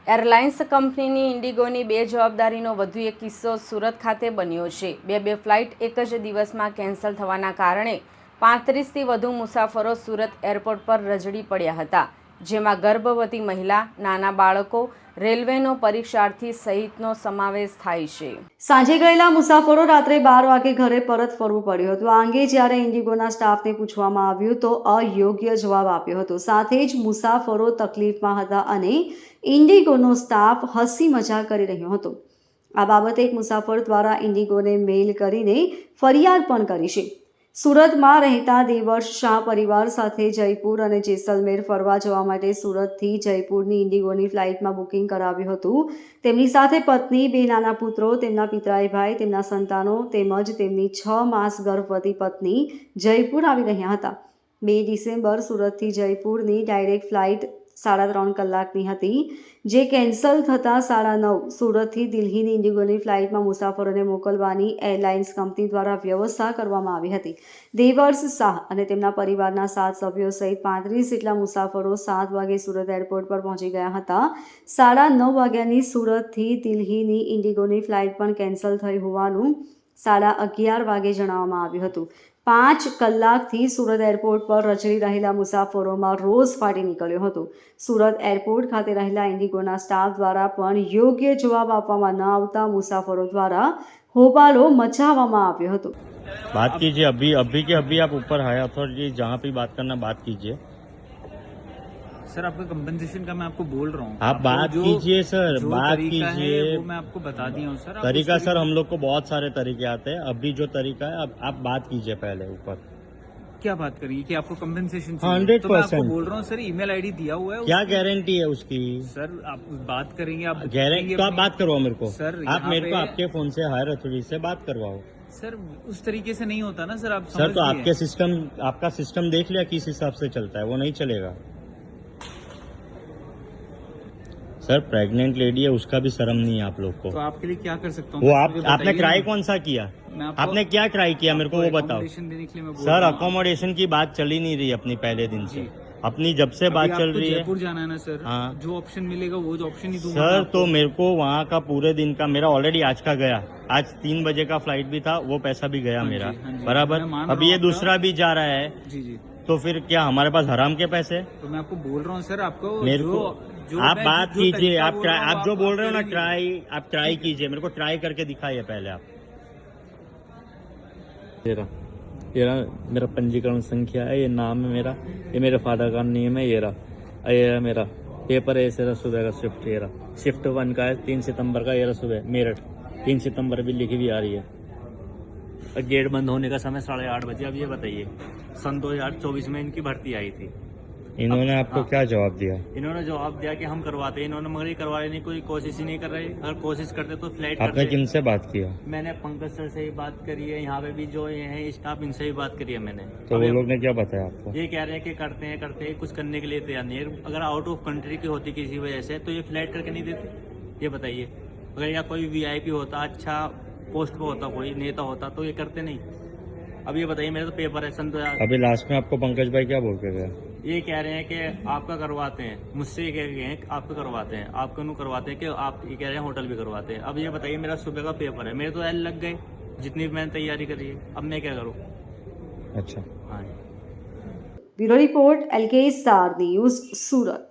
Airlines કંપનીની ઇન્ડિગોની બે જવાબદારીનો વધુ એક કિસ્સો સુરત ખાતે બન્યો છે। બે ફ્લાઇટ એક જ દિવસમાં કેન્સલ થવાના કારણે 35થી વધુ મુસાફરો સુરત એરપોર્ટ પર રજડી પડ્યા હતા, જેમાં ગર્ભવતી મહિલા, નાના બાળકો, રેલવેનો પરીક્ષાર્થી સહિતનો સમાવેશ થાય છે। સાંજે ગયેલા મુસાફરો રાત્રે 12 વાગે ઘરે પરત ફરવું પડ્યું હતું। આ અંગે જ્યારે ઇન્ડિગોના સ્ટાફને પૂછવામાં આવ્યું તો અયોગ્ય જવાબ આપ્યો હતો। સાથે જ મુસાફરો તકલીફમાં હતા અને ઇન્ડિગોનો સ્ટાફ હસી મજાક કરી રહ્યો હતો। આ બાબતે એક મુસાફર દ્વારા ઇન્ડિગોને મેઇલ કરીને ફરિયાદ પણ કરી છે। સુરતમાં રહેતા દેવર્ષ શાહ પરિવાર સાથે જયપુર અને જેસલમેર ફરવા જવા માટે સુરતથી જયપુરની ઇન્ડિગોની ફ્લાઇટમાં બુકિંગ કરાવ્યું હતું। તેમની સાથે પત્ની, બે નાના પુત્રો, તેમના પિતરાઈ ભાઈ, તેમના સંતાનો તેમજ તેમની 6 માસ ગર્ભવતી પત્ની જયપુર આવી રહ્યા હતા। 2 ડિસેમ્બર સુરતથી જયપુરની ડાયરેક્ટ ફ્લાઇટ 3.5 કલાકની હતી, જે કેન્સલ થતાં 9:30 સુરતથી દિલ્હીની ઇન્ડિગોની ફ્લાઇટમાં મુસાફરોને મોકલવાની એરલાઇન્સ કંપની દ્વારા વ્યવસ્થા કરવામાં આવી હતી। દેવર્ષ શાહ અને તેમના પરિવારના 7 સભ્યો સહિત 35 જેટલા મુસાફરો 7 વાગે સુરત એરપોર્ટ પર પહોંચી ગયા હતા। 9:30 વાગ્યાની સુરતથી દિલ્હીની ઇન્ડિગોની ફ્લાઇટ પણ કેન્સલ થઈ હોવાનું 11:30 વાગે જણાવવામાં આવ્યું હતું। 5 કલાકથી સુરત એરપોર્ટ પર રચડી રહેલા મુસાફરોમાં રોષ ફાટી નીકળ્યો હતો। સુરત એરપોર્ટ ખાતે રહેલા ઇન્ડિગોના સ્ટાફ દ્વારા પણ યોગ્ય જવાબ આપવામાં ન આવતા મુસાફરો દ્વારા હોબાળો મચાવવામાં આવ્યો હતો। बात कीजिए अभी के अभी आप ऊपर हाई अथॉरिटी जहाँ पे बात करना बात कीजिए। सर आपका कंपनसेशन का मैं आपको बोल रहा हूँ, आप बात कीजिए सर, बात कीजिए। वो मैं आपको बता दिया हूँ सर। तरीका सर हम लोग को बहुत सारे तरीके आते हैं, अभी जो तरीका है अब आप बात कीजिए पहले ऊपर। क्या बात करिए कि आपको कंपनसेशन 100%। तो मैं आपको बोल रहा हूँ सर, ईमेल आईडी दिया हुआ है। क्या गारंटी है उसकी सर आप बात करेंगे, आप गारंटी तो आप बात करवाओ मेरे को सर। आप मेरे को आपके फोन से हायर अथॉरिटी से बात करवाओ सर। उस तरीके से नहीं होता ना सर, आप सर। तो आपके सिस्टम, आपका सिस्टम देख लिया किस हिसाब से चलता है, वो नहीं चलेगा सर। प्रेग्नेंट लेडी है, उसका भी शर्म नहीं है आप लोग को। तो आपके लिए क्या कर सकता हूँ वो आपने क्राई कौन सा किया, आपने क्या क्राई किया मेरे को वो बताओ सर। अकोमोडेशन की बात चल ही नहीं रही अपनी पहले दिन से, अपनी जब से बात चल रही है। जयपुर जाना है ना सर। हाँ, जो ऑप्शन मिलेगा वो जो ऑप्शन ही दूंगा सर। तो मेरे को वहाँ का पूरे दिन का मेरा ऑलरेडी आज का गया, आज 3 बजे का फ्लाइट भी था, वो पैसा भी गया मेरा बराबर। अब ये दूसरा भी जा रहा है जी जी। तो फिर क्या हमारे पास हराम के पैसे? तो मैं आपको बोल रहा हूँ सर, आपको मेरे को आप बात कीजिए, आप जो बोल रहे हो ना ट्राई, आप ट्राई कीजिए, मेरे को ट्राई करके दिखाइए पहले आप। ये मेरा पंजीकरण संख्या है, ये नाम है मेरा, ये मेरे फादर का नेम है, ये रहा मेरा पेपर है, ऐसे सुबह का शिफ्ट, ये रहा शिफ्ट 1 का है, 3 सितंबर का, ये रहा सुबह मेरठ, 3 सितंबर भी लिखी भी आ रही है। गेट बंद होने का समय 8:30 बजे। अब ये बताइए, सन 2024 में इनकी भर्ती आई थी। इन्होंने आपको क्या जवाब दिया? इन्होंने जवाब दिया कि हम करवाते हैं, इन्होंने मगर ये करवाने की कोई कोशिश ही नहीं कर रहे। अगर कोशिश करते तो फ्लाइट आपने किनसे बात किया? मैंने पंकज सर से ही बात करी है, यहाँ पे भी जो ये है स्टाफ, इनसे ही बात करी है मैंने। तो वो लोग ने क्या बताया आपको? ये कह रहे हैं कि करते हैं कुछ करने के लिए तैयार नहीं है। अगर आउट ऑफ कंट्री की होती किसी वजह से तो ये फ्लाइट करके नहीं देते, ये बताइए। अगर यहाँ कोई VIP होता, अच्छा पोस्ट पे होता, कोई नेता होता तो ये करते नहीं। अब ये बताइए, मेरे तो पेपर है सन 2000। अभी लास्ट में आपको पंकज भाई क्या बोल के गया? ये कह रहे हैं कि आपका करवाते हैं, मुझसे ये कह रहे हैं कि आपका करवाते हैं, आपका नु करवाते हैं कि आप ये कह रहे हैं होटल भी करवाते हैं। अब ये बताइए, मेरा सुबह का पेपर है, मेरे तो एल लग गए जितनी भी मैंने तैयारी करी है, अब मैं क्या करूँ? अच्छा, हाँ। Bureau report LK star news, सूरत।